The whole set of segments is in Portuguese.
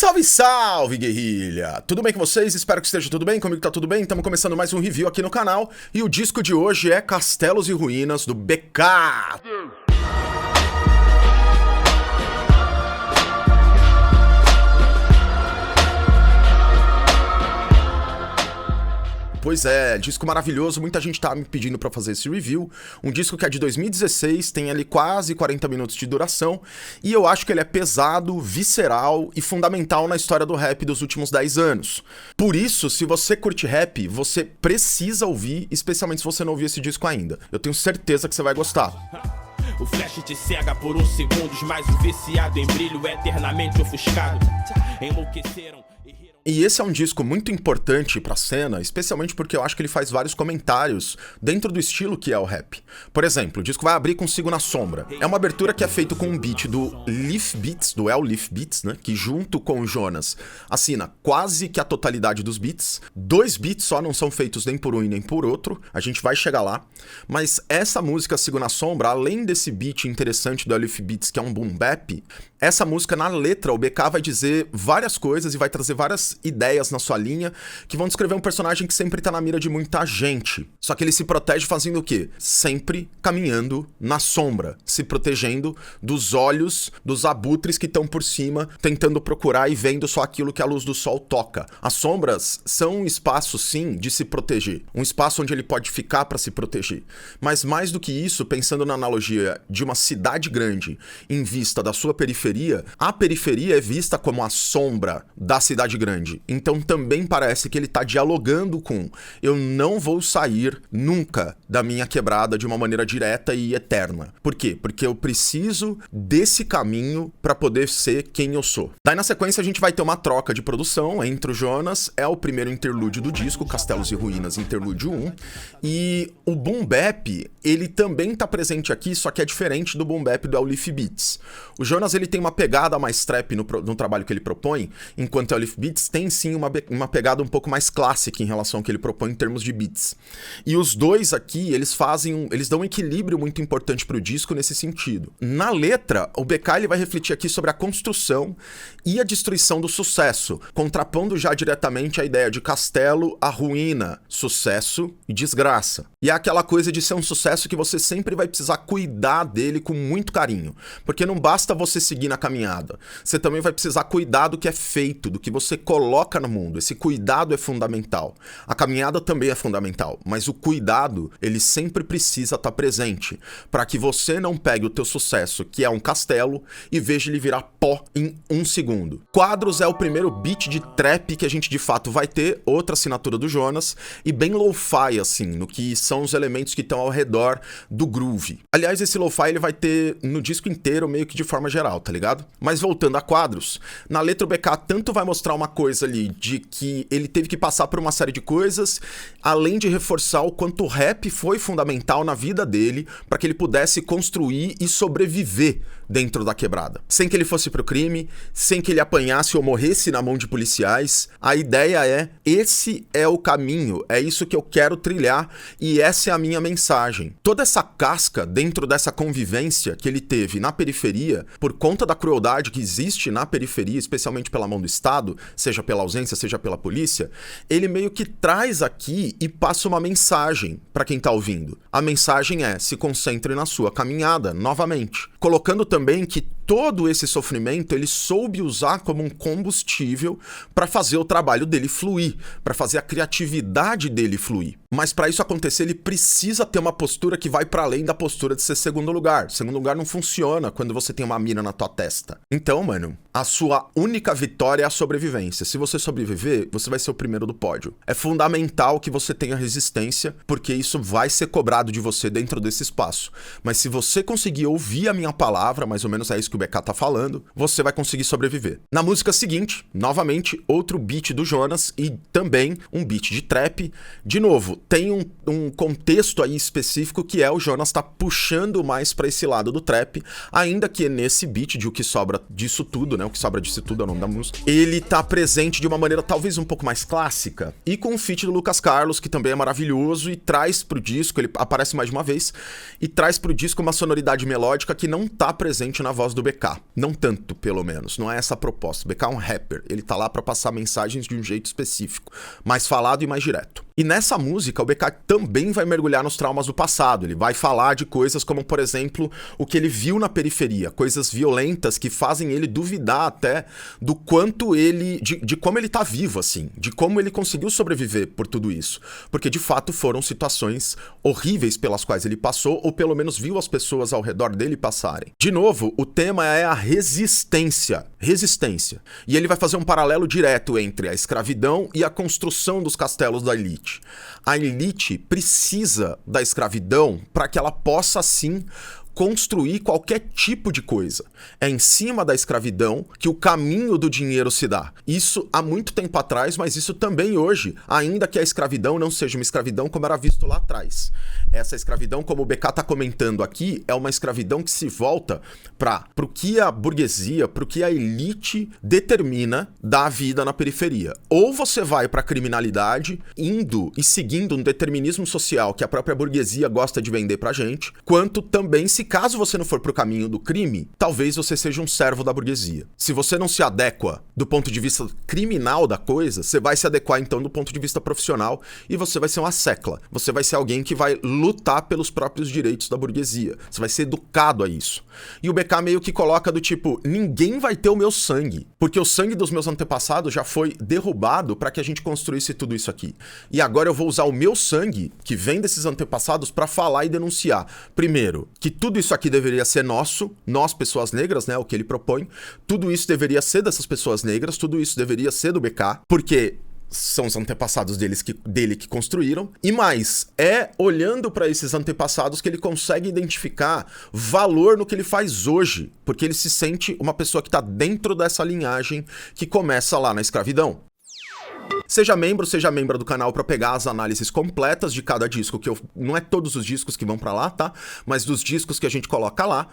Salve, salve, guerrilha! Tudo bem com vocês? Espero que esteja tudo bem. Comigo tá tudo bem? Estamos começando mais um review aqui no canal. E o disco de hoje é Castelos e Ruínas, do BK. Pois é, disco maravilhoso, muita gente tá me pedindo pra fazer esse review. Um disco que é de 2016, tem ali quase 40 minutos de duração, e eu acho que ele é pesado, visceral e fundamental na história do rap dos últimos 10 anos. Por isso, se você curte rap, você precisa ouvir, especialmente se você não ouviu esse disco ainda. Eu tenho certeza que você vai gostar. O flash te cega por uns segundos, mas o viciado em brilho é eternamente ofuscado. Enlouqueceram. E esse é um disco muito importante pra cena, especialmente porque eu acho que ele faz vários comentários dentro do estilo que é o rap. Por exemplo, o disco vai abrir com Sigo na Sombra. É uma abertura que é feita com um beat do Leaf Beats, do El Leaf Beats, né? Que junto com o Jonas assina quase que a totalidade dos beats. 2 beats só não são feitos nem por um e nem por outro. A gente vai chegar lá. Mas essa música Sigo na Sombra, além desse beat interessante do El Leaf Beats, que é um boom bap, essa música na letra, o BK vai dizer várias coisas e vai trazer várias ideias na sua linha que vão descrever um personagem que sempre tá na mira de muita gente. Só que ele se protege fazendo o quê? Sempre caminhando na sombra, se protegendo dos olhos dos abutres que estão por cima, tentando procurar e vendo só aquilo que a luz do sol toca. As sombras são um espaço, sim, de se proteger. Um espaço onde ele pode ficar para se proteger. Mas mais do que isso, pensando na analogia de uma cidade grande em vista da sua periferia, a periferia é vista como a sombra da cidade grande. Então também parece que ele tá dialogando com: eu não vou sair nunca da minha quebrada de uma maneira direta e eterna. Por quê? Porque eu preciso desse caminho pra poder ser quem eu sou. Daí na sequência a gente vai ter uma troca de produção entre o Jonas, é o primeiro interlúdio do disco, Castelos e Ruínas, interlúdio 1, e o boom bap, ele também tá presente aqui, só que é diferente do boom bap do El Leaf Beats. O Jonas, ele tem uma pegada mais trap no trabalho que ele propõe, enquanto o El Leaf Beats tem sim uma pegada um pouco mais clássica em relação ao que ele propõe em termos de beats. E os dois aqui, eles dão um equilíbrio muito importante pro disco nesse sentido. Na letra, o BK ele vai refletir aqui sobre a construção e a destruição do sucesso, contrapondo já diretamente a ideia de castelo a ruína, sucesso e desgraça. E é aquela coisa de ser um sucesso que você sempre vai precisar cuidar dele com muito carinho, porque não basta você seguir na caminhada, você também vai precisar cuidar do que é feito, do que você coloca no mundo. Esse cuidado é fundamental. A caminhada também é fundamental, mas o cuidado, ele sempre precisa estar presente, para que você não pegue o teu sucesso, que é um castelo, e veja ele virar pó em 1 segundo. Quadros é o primeiro beat de trap que a gente de fato vai ter, outra assinatura do Jonas, e bem lo-fi assim, no que são os elementos que estão ao redor do groove. Aliás, esse lo-fi ele vai ter no disco inteiro, meio que de forma geral, tá ligado? Mas voltando a Quadros, na letra o BK tanto vai mostrar uma coisa ali de que ele teve que passar por uma série de coisas, além de reforçar o quanto o rap foi fundamental na vida dele para que ele pudesse construir e sobreviver dentro da quebrada. Sem que ele fosse pro crime, sem que ele apanhasse ou morresse na mão de policiais. A ideia é: esse é o caminho, é isso que eu quero trilhar e essa é a minha mensagem. Toda essa casca dentro dessa convivência que ele teve na periferia, por conta da crueldade que existe na periferia, especialmente pela mão do Estado, seja pela ausência, seja pela polícia, ele meio que traz aqui e passa uma mensagem para quem tá ouvindo. A mensagem é: se concentre na sua caminhada, novamente. Colocando também que todo esse sofrimento ele soube usar como um combustível para fazer o trabalho dele fluir, para fazer a criatividade dele fluir. Mas para isso acontecer, ele precisa ter uma postura que vai para além da postura de ser segundo lugar. Segundo lugar não funciona quando você tem uma mira na tua testa. Então, mano, a sua única vitória é a sobrevivência. Se você sobreviver, você vai ser o primeiro do pódio. É fundamental que você tenha resistência, porque isso vai ser cobrado de você dentro desse espaço. Mas se você conseguir ouvir a minha palavra, mais ou menos é isso que o BK tá falando, você vai conseguir sobreviver. Na música seguinte, novamente, outro beat do Jonas e também um beat de trap. De novo, tem um contexto aí específico que é o Jonas tá puxando mais pra esse lado do trap, ainda que nesse beat de O Que Sobra Disso Tudo, né? O que sobra disso tudo é o nome da música. Ele tá presente de uma maneira talvez um pouco mais clássica. E com o feat do Lucas Carlos, que também é maravilhoso e traz pro disco, ele aparece mais de uma vez, e traz pro disco uma sonoridade melódica que não tá presente na voz do BK. Não tanto, pelo menos. Não é essa a proposta. O BK é um rapper. Ele tá lá pra passar mensagens de um jeito específico. Mais falado e mais direto. E nessa música, o BK também vai mergulhar nos traumas do passado. Ele vai falar de coisas como, por exemplo, o que ele viu na periferia. Coisas violentas que fazem ele duvidar até do quanto ele... De como ele tá vivo, assim. De como ele conseguiu sobreviver por tudo isso. Porque, de fato, foram situações horríveis pelas quais ele passou, ou pelo menos viu as pessoas ao redor dele passarem. De novo, o tema é a resistência. Resistência. E ele vai fazer um paralelo direto entre a escravidão e a construção dos castelos da elite. A elite precisa da escravidão para que ela possa, sim, construir qualquer tipo de coisa. É em cima da escravidão que o caminho do dinheiro se dá. Isso há muito tempo atrás, mas isso também hoje, ainda que a escravidão não seja uma escravidão como era visto lá atrás. Essa escravidão, como o BK tá comentando aqui, é uma escravidão que se volta pro que a burguesia, pro que a elite determina da vida na periferia. Ou você vai pra criminalidade, indo e seguindo um determinismo social que a própria burguesia gosta de vender pra gente, quanto também se caso você não for pro caminho do crime, talvez você seja um servo da burguesia. Se você não se adequa do ponto de vista criminal da coisa, você vai se adequar então do ponto de vista profissional e você vai ser uma secla. Você vai ser alguém que vai lutar pelos próprios direitos da burguesia. Você vai ser educado a isso. E o BK meio que coloca do tipo, ninguém vai ter o meu sangue, porque o sangue dos meus antepassados já foi derrubado para que a gente construísse tudo isso aqui. E agora eu vou usar o meu sangue, que vem desses antepassados, para falar e denunciar. Primeiro, que tudo isso aqui deveria ser nosso, nós pessoas negras, né, o que ele propõe. Tudo isso deveria ser dessas pessoas negras, tudo isso deveria ser do BK, porque são os antepassados dele que construíram. E mais, é olhando para esses antepassados que ele consegue identificar valor no que ele faz hoje, porque ele se sente uma pessoa que está dentro dessa linhagem que começa lá na escravidão. Seja membro do canal para pegar as análises completas de cada disco, que não é todos os discos que vão para lá, tá? Mas dos discos que a gente coloca lá.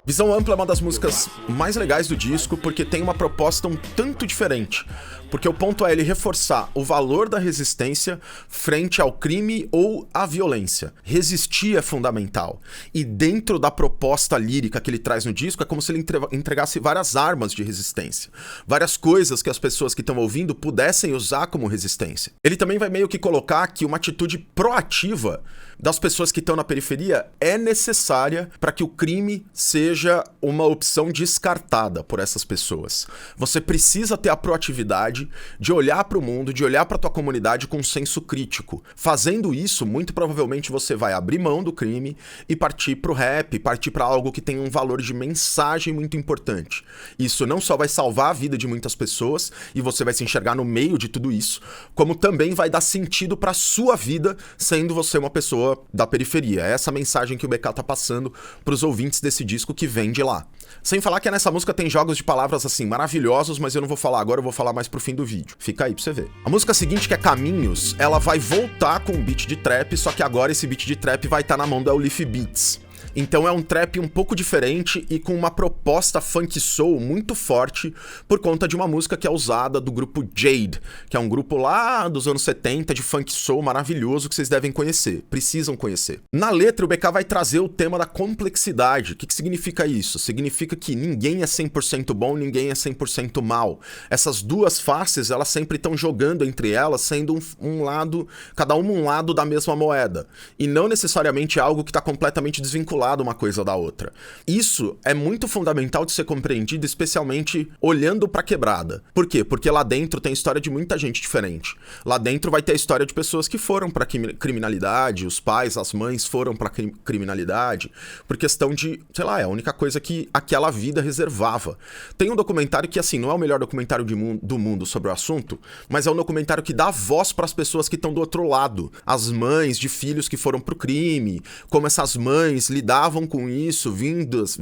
Visão Ampla é uma das músicas mais legais do disco, porque tem uma proposta um tanto diferente. Porque o ponto é ele reforçar o valor da resistência frente ao crime ou à violência. Resistir é fundamental. E dentro da proposta lírica que ele traz no disco, é como se ele entregasse várias armas de resistência. Várias coisas que as pessoas que estão ouvindo pudessem usar como resistência. Ele também vai meio que colocar que uma atitude proativa das pessoas que estão na periferia é necessária para que o crime seja uma opção descartada por essas pessoas. Você precisa ter a proatividade de olhar para o mundo, de olhar para tua comunidade com um senso crítico. Fazendo isso, muito provavelmente você vai abrir mão do crime e partir pro rap, partir para algo que tem um valor de mensagem muito importante. Isso não só vai salvar a vida de muitas pessoas e você vai se enxergar no meio de tudo isso, como também vai dar sentido para sua vida, sendo você uma pessoa da periferia. É essa mensagem que o BK tá passando pros ouvintes desse disco que vem de lá. Sem falar que nessa música tem jogos de palavras assim maravilhosos, mas eu não vou falar agora, eu vou falar mais pro fim do vídeo. Fica aí pra você ver. A música seguinte, que é Caminhos, ela vai voltar com um beat de trap, só que agora esse beat de trap vai estar na mão da Leaf Beats. Então é um trap um pouco diferente e com uma proposta funk soul muito forte por conta de uma música que é usada do grupo Jade, que é um grupo lá dos anos 70 de funk soul maravilhoso que vocês devem conhecer, precisam conhecer. Na letra o BK vai trazer o tema da complexidade. O que significa isso? Significa que ninguém é 100% bom, ninguém é 100% mal. Essas duas faces, elas sempre estão jogando entre elas, sendo um lado, cada uma um lado da mesma moeda. E não necessariamente algo que está completamente desvinculado uma coisa da outra. Isso é muito fundamental de ser compreendido, especialmente olhando pra quebrada. Por quê? Porque lá dentro tem história de muita gente diferente. Lá dentro vai ter a história de pessoas que foram pra criminalidade, os pais, as mães foram pra criminalidade, por questão de, sei lá, é a única coisa que aquela vida reservava. Tem um documentário que, assim, não é o melhor documentário do mundo sobre o assunto, mas é um documentário que dá voz pras pessoas que estão do outro lado. As mães de filhos que foram pro crime, como essas mães lidavam com isso, vindas,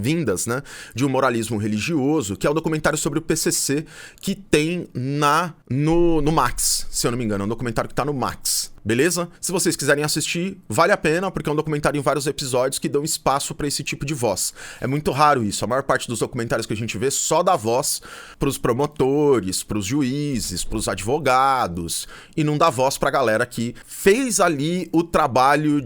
né, de um moralismo religioso, que é o documentário sobre o PCC que tem no Max, se eu não me engano, é um documentário que tá no Max. beleza? Se vocês quiserem assistir, vale a pena, porque é um documentário em vários episódios que dão espaço pra esse tipo de voz. É muito raro isso, a maior parte dos documentários que a gente vê só dá voz pros promotores, pros juízes, pros advogados, e não dá voz pra galera que fez ali o trabalho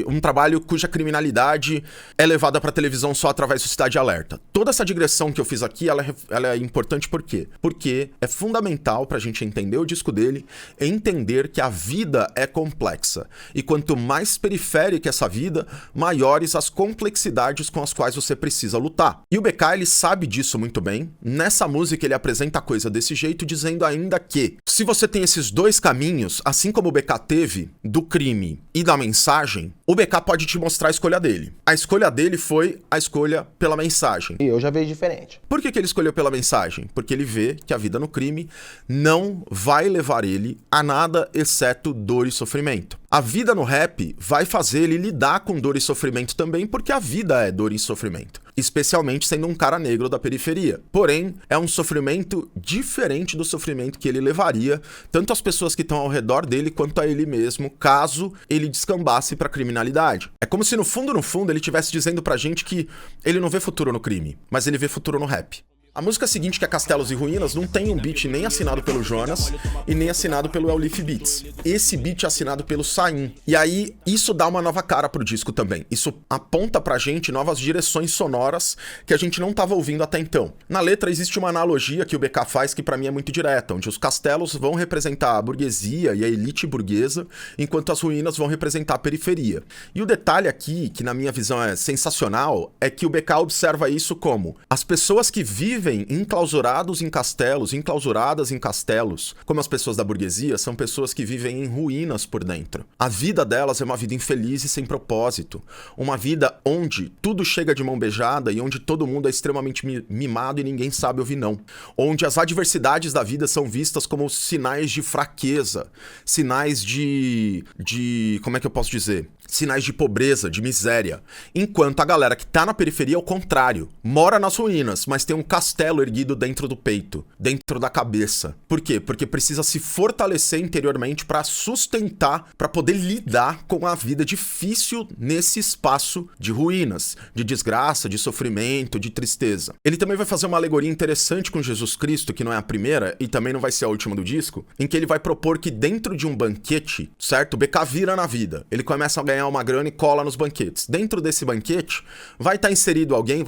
um trabalho cuja criminalidade é levada pra televisão só através do Cidade Alerta. Toda essa digressão que eu fiz aqui, ela é importante por quê? Porque é fundamental pra gente entender o disco dele, entender que a vida é complexa. E quanto mais periférica essa vida, maiores as complexidades com as quais você precisa lutar. E o BK, ele sabe disso muito bem. Nessa música, ele apresenta a coisa desse jeito, dizendo ainda que, se você tem esses dois caminhos, assim como o BK teve, do crime e da mensagem, o BK pode te mostrar a escolha dele. A escolha dele foi a escolha pela mensagem. E eu já vejo diferente. Por que ele escolheu pela mensagem? Porque ele vê que a vida no crime não vai levar ele a nada exceto dor e sofrimento. A vida no rap vai fazer ele lidar com dor e sofrimento também, porque a vida é dor e sofrimento. Especialmente sendo um cara negro da periferia. Porém, é um sofrimento diferente do sofrimento que ele levaria tanto às pessoas que estão ao redor dele quanto a ele mesmo, caso ele descambasse pra criminalidade. É como se no fundo, ele estivesse dizendo pra gente que ele não vê futuro no crime, mas ele vê futuro no rap. A música seguinte, que é Castelos e Ruínas, não tem um beat nem assinado pelo Jonas e nem assinado pelo El Leaf Beats. Esse beat é assinado pelo Saim. E aí, isso dá uma nova cara pro disco também. Isso aponta pra gente novas direções sonoras que a gente não tava ouvindo até então. Na letra existe uma analogia que o BK faz que pra mim é muito direta, onde os castelos vão representar a burguesia e a elite burguesa, enquanto as ruínas vão representar a periferia. E o detalhe aqui, que na minha visão é sensacional, é que o BK observa isso como as pessoas que vivem enclausurados em castelos, enclausuradas em castelos, como as pessoas da burguesia, são pessoas que vivem em ruínas por dentro. A vida delas é uma vida infeliz e sem propósito. Uma vida onde tudo chega de mão beijada e onde todo mundo é extremamente mimado e ninguém sabe ouvir não. Onde as adversidades da vida são vistas como sinais de fraqueza, sinais de como é que eu posso dizer? Sinais de pobreza, de miséria. Enquanto a galera que tá na periferia é o contrário. Mora nas ruínas, mas tem um castelo erguido dentro do peito, dentro da cabeça. Por quê? Porque precisa se fortalecer interiormente pra sustentar, pra poder lidar com a vida difícil nesse espaço de ruínas, de desgraça, de sofrimento, de tristeza. Ele também vai fazer uma alegoria interessante com Jesus Cristo, que não é a primeira e também não vai ser a última do disco, em que ele vai propor que dentro de um banquete, certo? O BK vira na vida. Ele começa a ganhar uma grana e cola nos banquetes. Dentro desse banquete, vai estar inserido alguém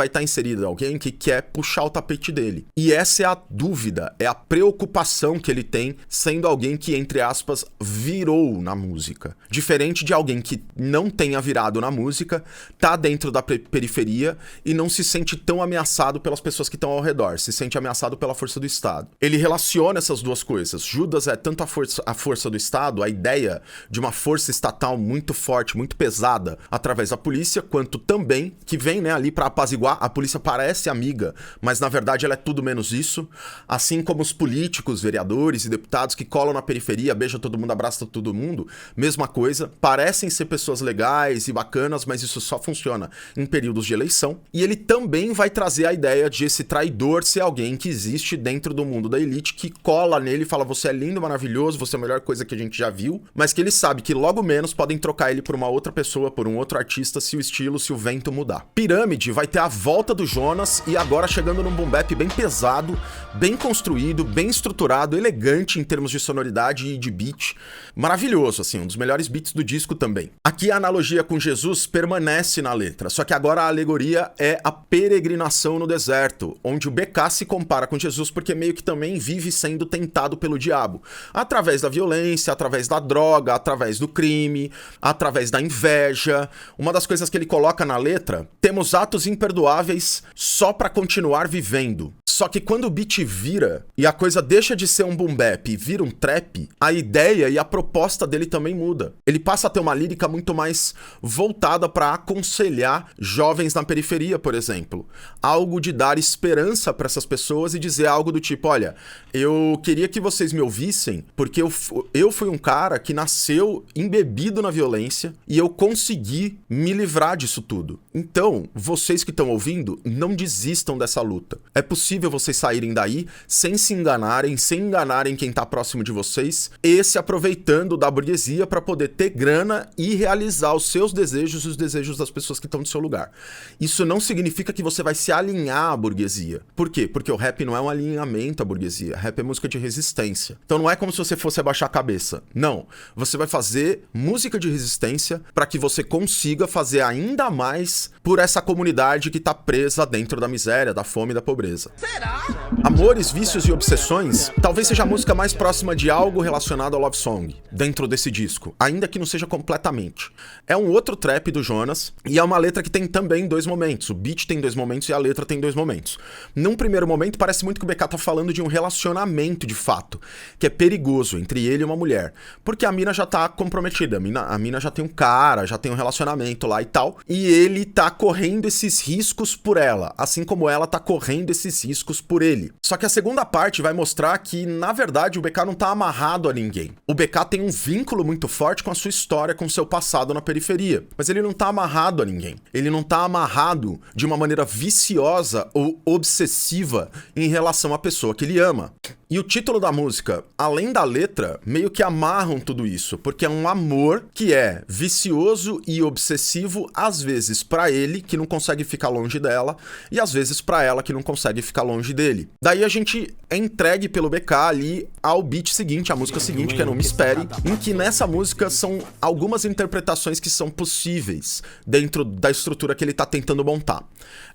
que quer puxar o tapete dele. E essa é a dúvida, é a preocupação que ele tem, sendo alguém que, entre aspas, virou na música. Diferente de alguém que não tenha virado na música, tá dentro da periferia e não se sente tão ameaçado pelas pessoas que estão ao redor, se sente ameaçado pela força do Estado. Ele relaciona essas duas coisas. Judas é tanto a força do Estado, a ideia de uma força estatal muito forte, muito pesada, através da polícia, quanto também que vem, né, ali pra apaziguar. A polícia parece amiga, mas na verdade ela é tudo menos isso. Assim como os políticos, vereadores e deputados que colam na periferia, beijam todo mundo, abraçam todo mundo, mesma coisa. Parecem ser pessoas legais e bacanas, mas isso só funciona em períodos de eleição. E ele também vai trazer a ideia de esse traidor ser alguém que existe dentro do mundo da elite, que cola nele e fala: você é lindo, maravilhoso, você é a melhor coisa que a gente já viu, mas que ele sabe que logo menos podem trocar ele por uma outra pessoa, por um outro artista, se o vento mudar. Pirâmide vai ter a volta do Jonas e agora chegando num boom bap bem pesado, bem construído, bem estruturado, elegante em termos de sonoridade e de beat. Maravilhoso, assim, um dos melhores beats do disco também. Aqui a analogia com Jesus permanece na letra, só que agora a alegoria é a peregrinação no deserto, onde o BK se compara com Jesus porque meio que também vive sendo tentado pelo diabo, através da violência, através da droga, através do crime, através da inveja. Uma das coisas que ele coloca na letra: temos atos imperdoáveis só pra continuar vivendo. Só que quando o beat vira e a coisa deixa de ser um boom bap e vira um trap, a ideia e a proposta dele também muda. Ele passa a ter uma lírica muito mais voltada pra aconselhar jovens na periferia, por exemplo. Algo de dar esperança pra essas pessoas e dizer algo do tipo: olha, eu queria que vocês me ouvissem porque eu fui um cara que nasceu embebido na violência e eu consegui me livrar disso tudo. Então, vocês que estão ouvindo, não desistam dessa luta. É possível possível vocês saírem daí sem se enganarem, sem enganarem quem tá próximo de vocês, e se aproveitando da burguesia para poder ter grana e realizar os seus desejos e os desejos das pessoas que estão no seu lugar. Isso não significa que você vai se alinhar à burguesia. Por quê? Porque o rap não é um alinhamento à burguesia. Rap é música de resistência. Então não é como se você fosse abaixar a cabeça. Não. Você vai fazer música de resistência para que você consiga fazer ainda mais por essa comunidade que tá presa dentro da miséria, da fome e da pobreza. Será? Amores, Vícios e Obsessões talvez seja a música mais próxima de algo relacionado ao love song dentro desse disco, ainda que não seja completamente. É um outro trap do Jonas e é uma letra que tem também dois momentos. O beat tem dois momentos e a letra tem dois momentos. Num primeiro momento parece muito que o BK tá falando de um relacionamento de fato, que é perigoso entre ele e uma mulher, porque a mina já tá comprometida, a mina já tem um cara, já tem um relacionamento lá e tal, e ele tá correndo esses riscos por ela, assim como ela tá correndo esses riscos por ele. Só que a segunda parte vai mostrar que, na verdade, o BK não tá amarrado a ninguém. O BK tem um vínculo muito forte com a sua história, com o seu passado na periferia, mas ele não tá amarrado a ninguém. Ele não tá amarrado de uma maneira viciosa ou obsessiva em relação à pessoa que ele ama. E o título da música, além da letra, meio que amarram tudo isso, porque é um amor que é vicioso e obsessivo, às vezes pra ele, que não consegue ficar longe dela, e às vezes pra ela, que não consegue ficar longe dele. Daí a gente é entregue pelo BK ali ao beat seguinte, a música seguinte, que é Não Me Espere, em que nessa música são algumas interpretações que são possíveis dentro da estrutura que ele tá tentando montar.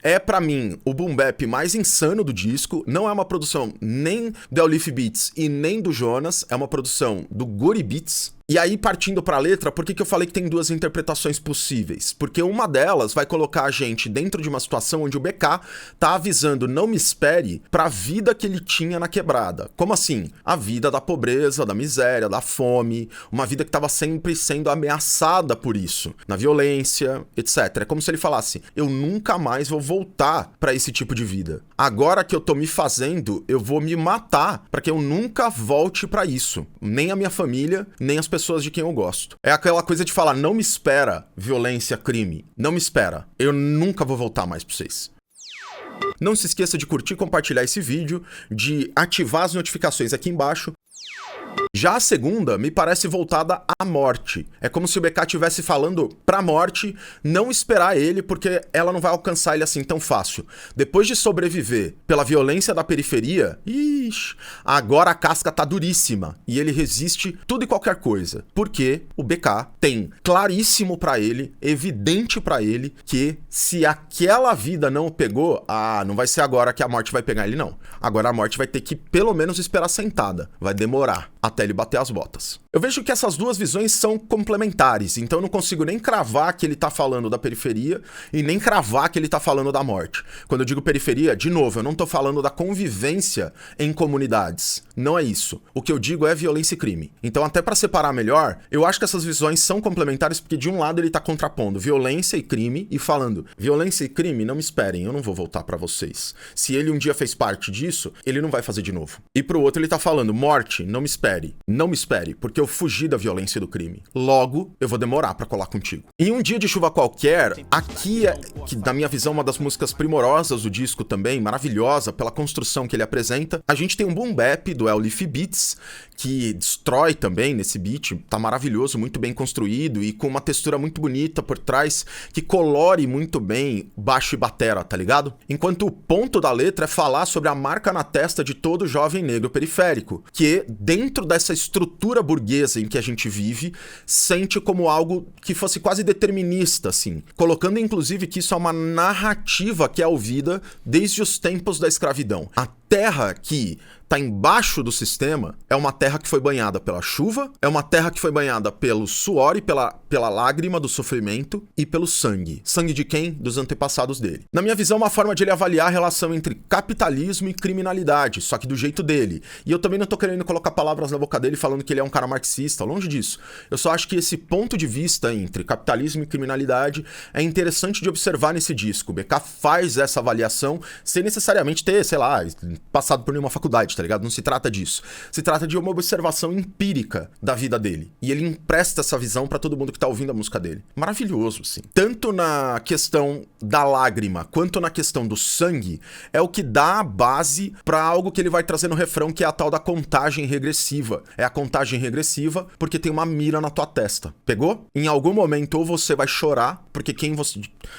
É, pra mim, o boom bap mais insano do disco, não é uma produção nem do Leaf Beats e nem do Jonas, é uma produção do Gory Beats. E aí, partindo pra letra, por que eu falei que tem duas interpretações possíveis? Porque uma delas vai colocar a gente dentro de uma situação onde o BK tá avisando não me espere pra vida que ele tinha na quebrada. Como assim? A vida da pobreza, da miséria, da fome, uma vida que tava sempre sendo ameaçada por isso, na violência, etc. É como se ele falasse, eu nunca mais vou voltar pra esse tipo de vida. Agora que eu tô me fazendo, eu vou me matar pra que eu nunca volte pra isso. Nem a minha família, nem as pessoas de quem eu gosto. É aquela coisa de falar, não me espera violência, crime. Não me espera. Eu nunca vou voltar mais pra vocês. Não se esqueça de curtir e compartilhar esse vídeo, de ativar as notificações aqui embaixo. Já a segunda me parece voltada à morte. É como se o BK estivesse falando pra morte não esperar ele, porque ela não vai alcançar ele assim tão fácil. Depois de sobreviver pela violência da periferia, agora a casca tá duríssima e ele resiste tudo e qualquer coisa. Porque o BK tem claríssimo pra ele, evidente pra ele, que se aquela vida não o pegou, não vai ser agora que a morte vai pegar ele, não. Agora a morte vai ter que pelo menos esperar sentada. Vai demorar até ele bater as botas. Eu vejo que essas duas visões são complementares, então eu não consigo nem cravar que ele tá falando da periferia e nem cravar que ele tá falando da morte. Quando eu digo periferia, de novo, eu não tô falando da convivência em comunidades. Não é isso. O que eu digo é violência e crime. Então, até pra separar melhor, eu acho que essas visões são complementares porque de um lado ele tá contrapondo violência e crime e falando, violência e crime, não me esperem, eu não vou voltar pra vocês. Se ele um dia fez parte disso, ele não vai fazer de novo. E pro outro ele tá falando, morte, não me espere. Não me espere, porque eu fugi da violência e do crime. Logo, eu vou demorar pra colar contigo. Em Um Dia de Chuva Qualquer, aqui é, que na minha visão, uma das músicas primorosas do disco também, maravilhosa pela construção que ele apresenta, a gente tem um boom bap do Leaf Beats, que destrói também nesse beat, tá maravilhoso, muito bem construído e com uma textura muito bonita por trás, que colore muito bem baixo e batera, tá ligado? Enquanto o ponto da letra é falar sobre a marca na testa de todo jovem negro periférico, que dentro dessa estrutura burguesa em que a gente vive, sente como algo que fosse quase determinista, assim, colocando inclusive que isso é uma narrativa que é ouvida desde os tempos da escravidão. A terra que tá embaixo do sistema é uma terra que foi banhada pela chuva, é uma terra que foi banhada pelo suor e pela lágrima do sofrimento e pelo sangue. Sangue de quem? Dos antepassados dele. Na minha visão, uma forma de ele avaliar a relação entre capitalismo e criminalidade, só que do jeito dele. E eu também não tô querendo colocar palavras na boca dele falando que ele é um cara marxista, longe disso. Eu só acho que esse ponto de vista entre capitalismo e criminalidade é interessante de observar nesse disco. O BK faz essa avaliação sem necessariamente ter, sei lá, passado por nenhuma faculdade, tá ligado? Não se trata disso. Se trata de uma observação empírica da vida dele. E ele empresta essa visão pra todo mundo que tá ouvindo a música dele. Maravilhoso, assim. Tanto na questão da lágrima, quanto na questão do sangue, é o que dá a base pra algo que ele vai trazer no refrão, que é a tal da contagem regressiva. É a contagem regressiva porque tem uma mira na tua testa. Pegou? Em algum momento, ou você vai chorar, porque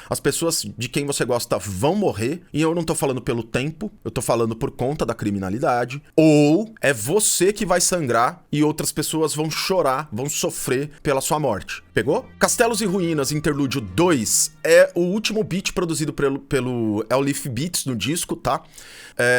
as pessoas de quem você gosta vão morrer, e eu não tô falando pelo tempo, eu tô falando por conta da criminalidade, ou é você que vai sangrar e outras pessoas vão chorar, vão sofrer pela sua morte. Pegou? Castelos e Ruínas, Interlúdio 2, é o último beat produzido pelo El Leaf Beats no disco, tá?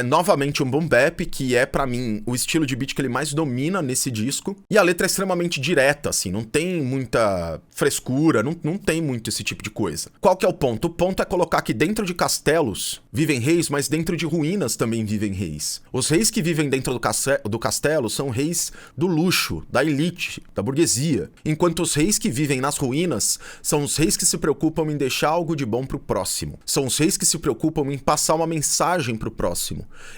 Novamente um boom bap, que é pra mim o estilo de beat que ele mais domina nesse disco. E a letra é extremamente direta, assim, não tem muita frescura, não tem muito esse tipo de coisa. Qual que é o ponto? O ponto é colocar que dentro de castelos vivem reis, mas dentro de ruínas também vivem reis. Os reis que vivem dentro do castelo são reis do luxo, da elite, da burguesia. Enquanto os reis que vivem nas ruínas são os reis que se preocupam em deixar algo de bom pro próximo. São os reis que se preocupam em passar uma mensagem pro próximo.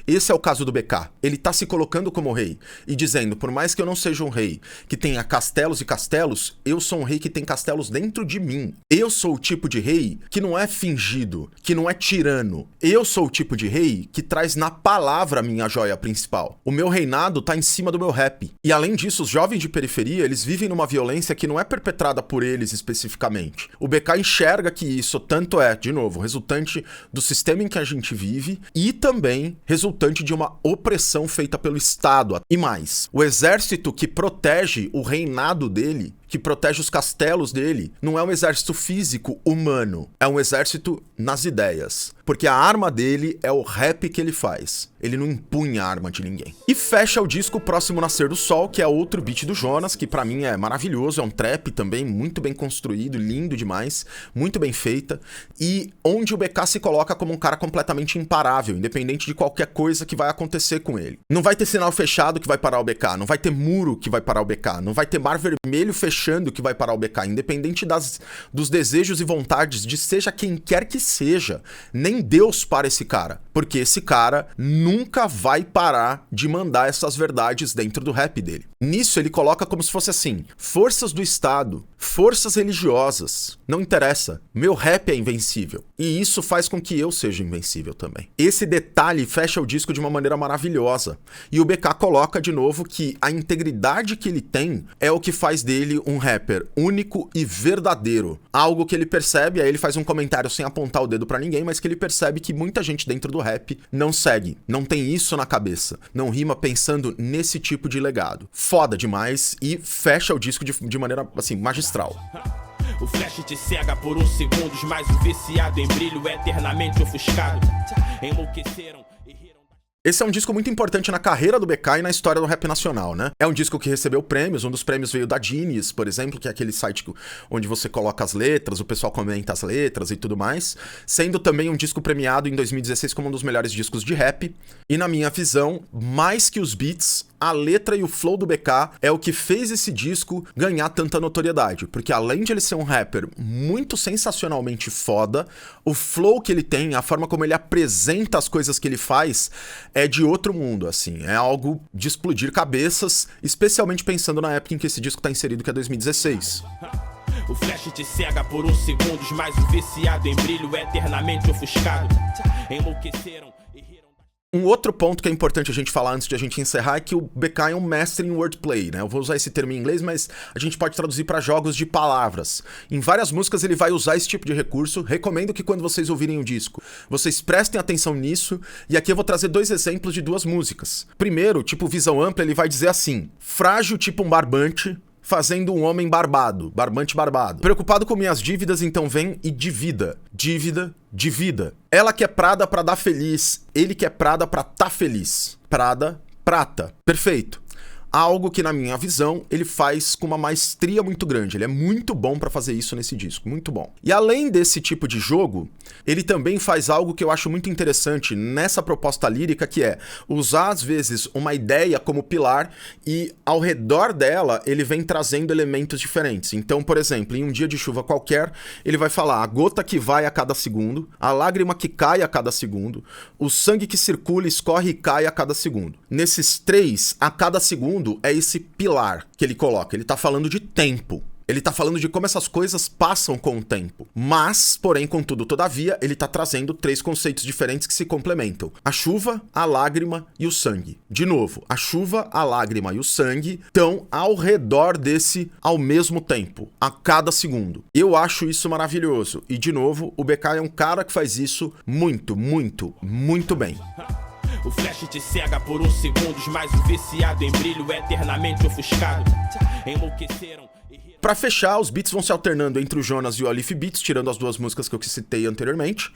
Esse é o caso do BK. Ele tá se colocando como rei e dizendo, por mais que eu não seja um rei que tenha castelos e castelos, eu sou um rei que tem castelos dentro de mim. Eu sou o tipo de rei que não é fingido, que não é tirano. Eu sou o tipo de rei que traz na palavra a minha joia principal. O meu reinado tá em cima do meu rap. E além disso, os jovens de periferia, eles vivem numa violência que não é perpetrada por eles especificamente. O BK enxerga que isso tanto é, de novo, resultante do sistema em que a gente vive e também resultante de uma opressão feita pelo Estado. E mais, o exército que protege o reinado dele, que protege os castelos dele, não é um exército físico humano, é um exército nas ideias. Porque a arma dele é o rap que ele faz. Ele não empunha a arma de ninguém. E fecha o disco Próximo Nascer do Sol, que é outro beat do Jonas, que pra mim é maravilhoso, é um trap também muito bem construído, lindo demais, muito bem feita, e onde o BK se coloca como um cara completamente imparável, independente de qualquer coisa que vai acontecer com ele. Não vai ter sinal fechado que vai parar o BK, não vai ter muro que vai parar o BK, não vai ter mar vermelho fechando que vai parar o BK, independente dos desejos e vontades de seja quem quer que seja, nem Deus para esse cara, porque esse cara nunca vai parar de mandar essas verdades dentro do rap dele. Nisso ele coloca como se fosse assim, forças do Estado, forças religiosas, não interessa, meu rap é invencível. E isso faz com que eu seja invencível também. Esse detalhe fecha o disco de uma maneira maravilhosa. E o BK coloca de novo que a integridade que ele tem é o que faz dele um rapper único e verdadeiro. Algo que ele percebe, aí ele faz um comentário sem apontar o dedo pra ninguém, mas que ele percebe que muita gente dentro do rap não segue, não tem isso na cabeça, não rima pensando nesse tipo de legado. Foda demais e fecha o disco de maneira, assim, magistral. O flash te cega por uns segundos, mas o viciado em brilho é eternamente ofuscado. Enlouqueceram e riram. Esse é um disco muito importante na carreira do BK e na história do rap nacional, né? É um disco que recebeu prêmios, um dos prêmios veio da Genius, por exemplo, que é aquele site onde você coloca as letras, o pessoal comenta as letras e tudo mais, sendo também um disco premiado em 2016 como um dos melhores discos de rap. E na minha visão, mais que os beats, a letra e o flow do BK é o que fez esse disco ganhar tanta notoriedade, porque além de ele ser um rapper muito sensacionalmente foda, o flow que ele tem, a forma como ele apresenta as coisas que ele faz, é de outro mundo, assim, é algo de explodir cabeças, especialmente pensando na época em que esse disco tá inserido, que é 2016. O flash te cega por uns segundos, mas o viciado em brilho é eternamente ofuscado. Enlouqueceram e riram. Um outro ponto que é importante a gente falar antes de a gente encerrar é que o BK é um mestre em wordplay, né? Eu vou usar esse termo em inglês, mas a gente pode traduzir para jogos de palavras. Em várias músicas ele vai usar esse tipo de recurso. Recomendo que quando vocês ouvirem o disco, vocês prestem atenção nisso. E aqui eu vou trazer 2 exemplos de 2 músicas. Primeiro, tipo visão ampla, ele vai dizer assim: frágil tipo um barbante, fazendo um homem barbado, barbante barbado. Preocupado com minhas dívidas, então vem e divida. Dívida, divida. Ela que é Prada pra dar feliz, ele que é Prada pra tá feliz. Prada, prata. Perfeito. Algo que, na minha visão, ele faz com uma maestria muito grande. Ele é muito bom pra fazer isso nesse disco, muito bom. E além desse tipo de jogo, ele também faz algo que eu acho muito interessante nessa proposta lírica, que é usar, às vezes, uma ideia como pilar e, ao redor dela, ele vem trazendo elementos diferentes. Então, por exemplo, em um dia de chuva qualquer, ele vai falar a gota que vai a cada segundo, a lágrima que cai a cada segundo, o sangue que circula, escorre e cai a cada segundo. Nesses 3, a cada segundo, é esse pilar que ele coloca. Ele tá falando de tempo. Ele tá falando de como essas coisas passam com o tempo. Mas, porém, contudo, todavia, ele tá trazendo 3 conceitos diferentes que se complementam. A chuva, a lágrima e o sangue. De novo, a chuva, a lágrima e o sangue estão ao redor desse ao mesmo tempo, a cada segundo. Eu acho isso maravilhoso. E, de novo, o BK é um cara que faz isso muito, muito, muito bem. O flash te cega por uns segundos, mas o viciado em brilho é eternamente ofuscado. Enlouqueceram. Pra fechar, os beats vão se alternando entre o Jonas e o Alif Beats, tirando as 2 músicas que eu citei anteriormente.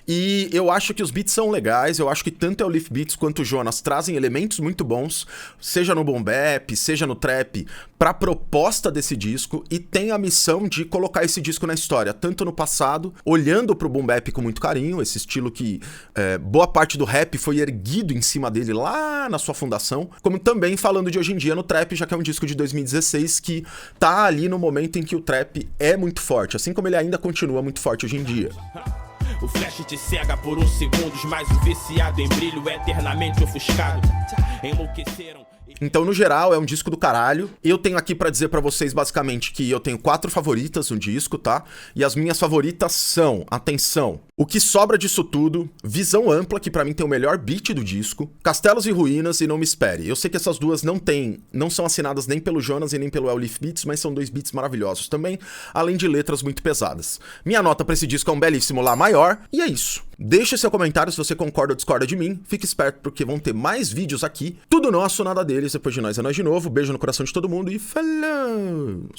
E eu acho que os beats são legais, eu acho que tanto o Alif Beats quanto o Jonas trazem elementos muito bons, seja no boom bap, seja no trap, pra proposta desse disco, e tem a missão de colocar esse disco na história, tanto no passado, olhando pro boom bap com muito carinho, esse estilo que boa parte do rap foi erguido em cima dele lá na sua fundação, como também falando de hoje em dia no trap, já que é um disco de 2016 que tá ali no momento em que o trap é muito forte, assim como ele ainda continua muito forte hoje em dia. O flash te cega por uns segundos, mas o viciado em brilho é eternamente ofuscado. Enlouqueceram. Então, no geral, é um disco do caralho. Eu tenho aqui pra dizer pra vocês, basicamente, que eu tenho 4 favoritas no disco, tá? E as minhas favoritas são, atenção, O que Sobra Disso Tudo, Visão Ampla, que pra mim tem o melhor beat do disco, Castelos e Ruínas e Não Me Espere. Eu sei que essas duas não são assinadas nem pelo Jonas e nem pelo Alif Beats, mas são 2 beats maravilhosos também, além de letras muito pesadas. Minha nota pra esse disco é um belíssimo Lá maior, e é isso. Deixe seu comentário se você concorda ou discorda de mim, fique esperto porque vão ter mais vídeos aqui, tudo nosso, nada deles, depois de nós é nós de novo, beijo no coração de todo mundo e falou!